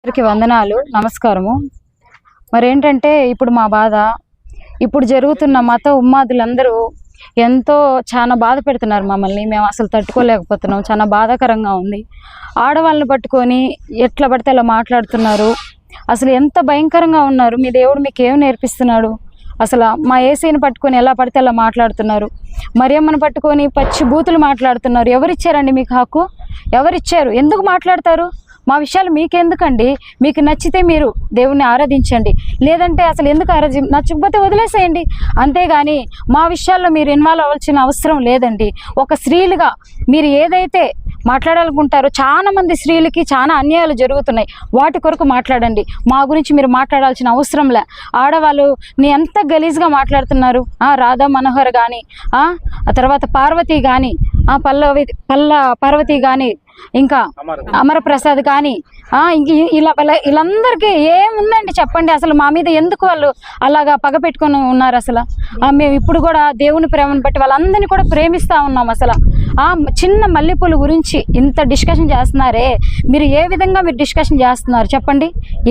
అందరికీ వందనాలు, నమస్కారము. మరేంటంటే ఇప్పుడు మా బాధ, ఇప్పుడు జరుగుతున్న మత ఉన్మాదులందరూ చాలా బాధ పెడుతున్నారు మమ్మల్ని. మేము అసలు తట్టుకోలేకపోతున్నాం. చాలా బాధాకరంగా ఉంది. ఆడవాళ్ళని పట్టుకొని ఎట్లా పడితే అలా మాట్లాడుతున్నారు. అసలు ఎంత భయంకరంగా ఉన్నారు. మీ దేవుడు మీకు ఏం నేర్పిస్తున్నాడు? అసలు మా ఏసీని పట్టుకొని ఎలా పడితే అలా మాట్లాడుతున్నారు. మరియమ్మను పట్టుకొని పచ్చి బూతులు మాట్లాడుతున్నారు. ఎవరిచ్చారండి మీకు హక్కు? ఎవరిచ్చారు? ఎందుకు మాట్లాడతారు? మా విషయాలు మీకెందుకండి? మీకు నచ్చితే మీరు దేవుణ్ణి ఆరాధించండి, లేదంటే అసలు ఎందుకు నచ్చకపోతే వదిలేసేయండి. అంతేగాని మా విషయాల్లో మీరు ఇన్వాల్వ్ అవ్వాల్సిన అవసరం లేదండి. ఒక స్త్రీలుగా మీరు ఏదైతే మాట్లాడాలనుకుంటారో, చాలా మంది స్త్రీలకి చాలా అన్యాయాలు జరుగుతున్నాయి, వాటి కొరకు మాట్లాడండి. మా గురించి మీరు మాట్లాడాల్సిన అవసరం లే. ఆడవాళ్ళు ఎంత గలీజ్గా మాట్లాడుతున్నారు. రాధా మనోహర్ కానీ, ఆ తర్వాత పార్వతి కానీ, పార్వతి కానీ, ఇంకా అమరప్రసాద్ కానీ, వీళ్ళందరికీ ఏముందండి చెప్పండి? అసలు మా మీద ఎందుకు వాళ్ళు అలాగా పగ పెట్టుకొని ఉన్నారు? అసలు మేము ఇప్పుడు కూడా దేవుని ప్రేమను బట్టి వాళ్ళందరినీ కూడా ప్రేమిస్తూ ఉన్నాం. అసలు చిన్న మల్లెపూల గురించి ఇంత డిస్కషన్ చేస్తున్నారే, మీరు ఏ విధంగా మీరు డిస్కషన్ చేస్తున్నారు చెప్పండి?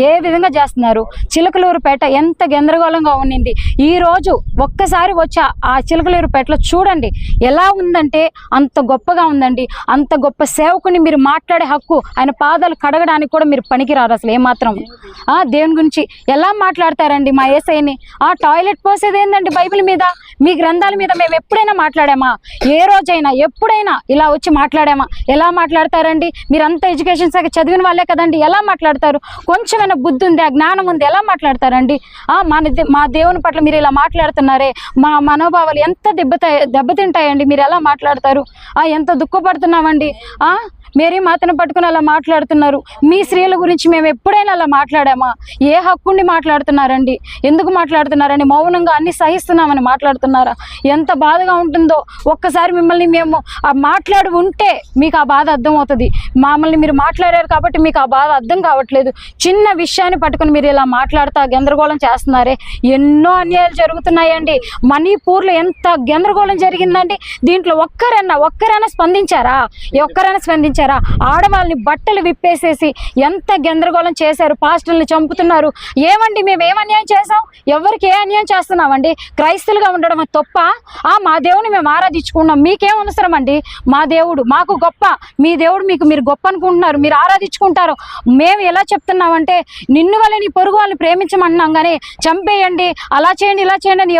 ఏ విధంగా చేస్తున్నారు? చిలకలూరుపేట ఎంత గందరగోళంగా ఉండింది. ఈరోజు ఒక్కసారి వచ్చి ఆ చిలకలూరుపేటలో చూడండి ఎలా ఉందంటే అంత గొప్పగా ఉందండి. అంత గొప్ప సేవకుని మీరు మాట్లాడే హక్కు, ఆయన పాదాలు కడగడానికి కూడా మీరు పనికిరారు అసలు ఏమాత్రం. దేవుని గురించి ఎలా మాట్లాడతారండి? మా యేసయ్యని టాయిలెట్ పోసేది ఏందండి? బైబిల్ మీద, మీ గ్రంథాల మీద మేము ఎప్పుడైనా మాట్లాడామా? ఏ రోజైనా ఎప్పుడైనా ఇలా వచ్చి మాట్లాడామా? ఎలా మాట్లాడతారండి? మీరంతా ఎడ్యుకేషన్ శాఖ చదివిన వాళ్ళే కదండి, ఎలా మాట్లాడతారు? కొంచెమైనా బుద్ధి ఉందా, జ్ఞానం ఉంది, ఎలా మాట్లాడతారండి? మా దేవుని పట్ల మీరు ఇలా మాట్లాడుతున్నారే, మా మనోభావాలు ఎంత దెబ్బతింటాయండి. మీరు ఎలా మాట్లాడతారు? ఎంత దుఃఖపడుతున్నామండి. మేరీ మాతను పట్టుకుని అలా మాట్లాడుతున్నారు. మీ స్త్రీల గురించి మేము ఎప్పుడైనా అలా మాట్లాడామా? ఏ హక్కుండి మాట్లాడుతున్నారండి? ఎందుకు మాట్లాడుతున్నారండి? మౌనంగా అన్ని సహిస్తున్నామని మాట్లాడుతున్నారా? ఎంత బాధగా ఉంటుందో ఒక్కసారి మిమ్మల్ని మేము మాట్లాడి ఉంటే మీకు ఆ బాధ అర్థమవుతుంది. మమ్మల్ని మీరు మాట్లాడారు కాబట్టి మీకు ఆ బాధ అర్థం కావట్లేదు. చిన్న విషయాన్ని పట్టుకుని మీరు ఇలా మాట్లాడుతూ గందరగోళం చేస్తున్నారే. ఎన్నో అన్యాయాలు జరుగుతున్నాయండి. మణిపూర్లో ఎంత గందరగోళం జరిగిందండి. దీంట్లో ఒక్కరైనా స్పందించారా? ఆడవాళ్ళని బట్టలు విప్పేసేసి ఎంత గందరగోళం చేశారు. పాస్టర్ని చంపుతున్నారు. ఏమండి మేము ఏం అన్యాయం చేసాం? ఎవరికి ఏ అన్యాయం చేస్తున్నామండి? క్రైస్తవులుగా ఉండడం తప్ప? మా దేవుని మేము ఆరాధించుకున్నాం. మీకేం అవసరం అండి? మా దేవుడు మాకు గొప్ప. మీ దేవుడు మీరు గొప్ప అనుకుంటున్నారు, మీరు ఆరాధించుకుంటారు. మేము ఎలా చెప్తున్నామంటే, నిన్ను వల్ల నీ పొరుగు వాళ్ళని ప్రేమించమన్నాం కానీ చంపేయండి, అలా చేయండి, ఇలా చేయండి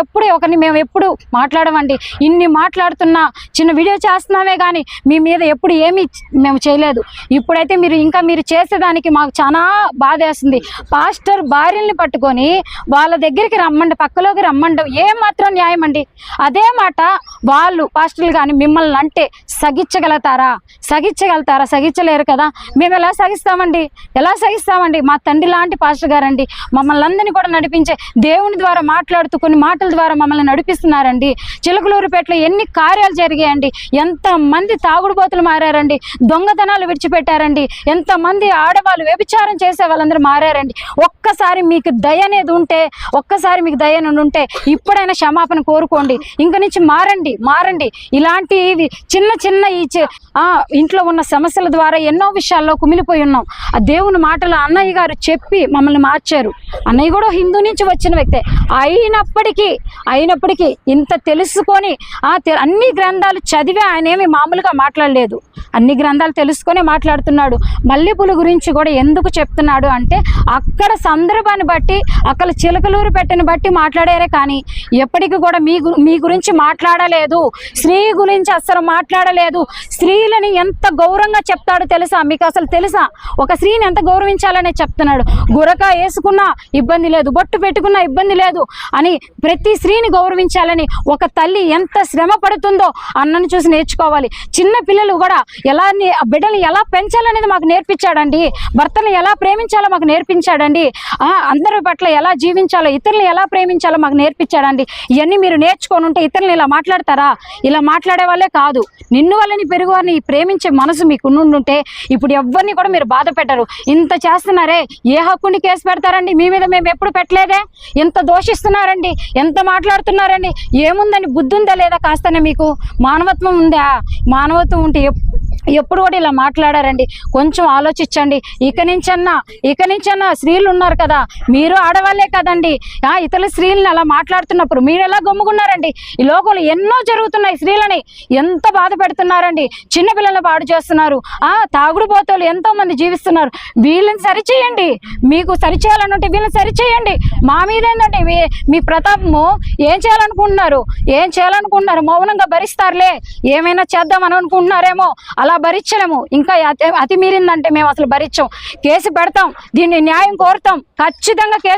అని మేము ఎప్పుడు మాట్లాడమండి. ఇన్ని మాట్లాడుతున్నా, చిన్న వీడియో చేస్తున్నామే కానీ మీ మీద ఎప్పుడు ఏమీ మేము చేయలేదు. ఇప్పుడైతే మీరు చేసేదానికి మాకు చాలా బాధ వేస్తుంది. పాస్టర్ భార్యల్ని పట్టుకొని వాళ్ళ దగ్గరికి రమ్మండి, పక్కలోకి రమ్మండి, ఏమాత్రం న్యాయం అండి? అదే మాట వాళ్ళు పాస్టర్లు కానీ మిమ్మల్ని అంటే సగించగలుగుతారా? సగించలేరు కదా. మేము ఎలా సగిస్తామండి? మా తండ్రి లాంటి పాస్టర్ గారండి మమ్మల్ని అందరినీ కూడా నడిపించే దేవుని ద్వారా మాట్లాడుతూ కొన్ని మాటల ద్వారా మమ్మల్ని నడిపిస్తున్నారండి. చిలకలూరుపేటలో ఎన్ని కార్యాలు జరిగాయండి. ఎంతమంది తాగుడుబోతులు మారారండి, దొంగతనాలు విడిచిపెట్టారండి, ఎంతమంది ఆడవాళ్ళు వ్యభిచారం చేసే వాళ్ళందరూ మారారండి. ఒక్కసారి మీకు దయ అనేది ఉంటే, ఇప్పుడైనా క్షమాపణ కోరుకోండి. ఇంక నుంచి మారండి. ఇలాంటివి చిన్న ఇంట్లో ఉన్న సమస్యల ద్వారా ఎన్నో విషయాల్లో కుమిలిపోయి ఉన్నాం. ఆ దేవుని మాటలు అన్నయ్య గారు చెప్పి మమ్మల్ని మార్చారు. అన్నయ్య కూడా హిందూ నుంచి వచ్చిన వ్యక్తే అయినప్పటికీ ఇంత తెలుసుకొని అన్ని గ్రంథాలు చదివి ఆయన ఏమి మామూలుగా మాట్లాడలేదు. అన్ని గ్రంథాలు తెలుసుకొని మాట్లాడుతున్నాడు. మల్లెపూల గురించి కూడా ఎందుకు చెప్తున్నాడు అంటే, అక్కడ సందర్భాన్ని బట్టి, అక్కడ చిలకలూరుపేటని బట్టి మాట్లాడారే కానీ ఎప్పటికీ కూడా మీ గురించి మాట్లాడలేదు. స్త్రీ గురించి అస్సలు మాట్లాడలేదు. స్త్రీలని ఎంత గౌరవంగా చెప్తాడో తెలుసా మీకు? అసలు తెలుసా? ఒక స్త్రీని ఎంత గౌరవించాలనే చెప్తున్నాడు. గురక వేసుకున్నా ఇబ్బంది లేదు, బొట్టు పెట్టుకున్నా ఇబ్బంది లేదు అని ప్రతి స్త్రీని గౌరవించాలని ఒక తల్లి ఎంత శ్రమ పడుతుందో అన్నను చూసి నేర్చుకోవాలి. చిన్న పిల్లలు కూడా బిడ్డల్ని ఎలా పెంచాలనేది మాకు నేర్పించాడండి. భర్తను ఎలా ప్రేమించాలో మాకు నేర్పించాడండి. అందరి పట్ల ఎలా జీవించాలో, ఇతరులను ఎలా ప్రేమించాలో మాకు నేర్పించాడండి. ఇవన్నీ మీరు నేర్చుకొని ఉంటే ఇతరులను ఇలా మాట్లాడతారా? ఇలా మాట్లాడే వాళ్ళే కాదు. నిన్ను వాళ్ళని పెరుగు వారిని ప్రేమించే మనసు మీకు ఉండుంటే ఇప్పుడు ఎవరిని కూడా మీరు బాధ పెట్టరు. ఇంత చేస్తున్నారే, ఏ హక్కుని కేసు పెడతారండి? మీ మీద మేము ఎప్పుడు పెట్టలేదే. ఎంత దోషిస్తున్నారండి, ఎంత మాట్లాడుతున్నారండి. ఏముందని బుద్ధి ఉందా లేదా? కాస్తనే మీకు మానవత్వం ఉందా? మానవత్వం ఉంటే ఎప్పుడు కూడా ఇలా మాట్లాడారండి. కొంచెం ఆలోచించండి. ఇక నుంచన్నా స్త్రీలు ఉన్నారు కదా, మీరు ఆడవాళ్ళే కదండి. ఇతర స్త్రీలను అలా మాట్లాడుతున్నప్పుడు మీరు ఎలా గమ్ముకున్నారండి? ఈ లోకంలో ఎన్నో జరుగుతున్నాయి. స్త్రీలని ఎంత బాధ పెడుతున్నారండి. చిన్నపిల్లలను పాడు చేస్తున్నారు. తాగుడు పోతలు ఎంతో మంది జీవిస్తున్నారు. వీళ్ళని సరిచేయండి. మీకు సరిచేయాలనుంటే వీళ్ళని సరిచేయండి. మా మీద ఏంటంటే మీ ప్రతాపము ఏం చేయాలనుకుంటున్నారు? మౌనంగా భరిస్తారులే, ఏమైనా చేద్దామని అనుకుంటున్నారేమో. అలా భరించలేము. ఇంకా అతి మీరిందంటే మేము అసలు భరించాం. కేసు పెడతాం, దీన్ని న్యాయం కోరుతాం. ఖచ్చితంగా కేసు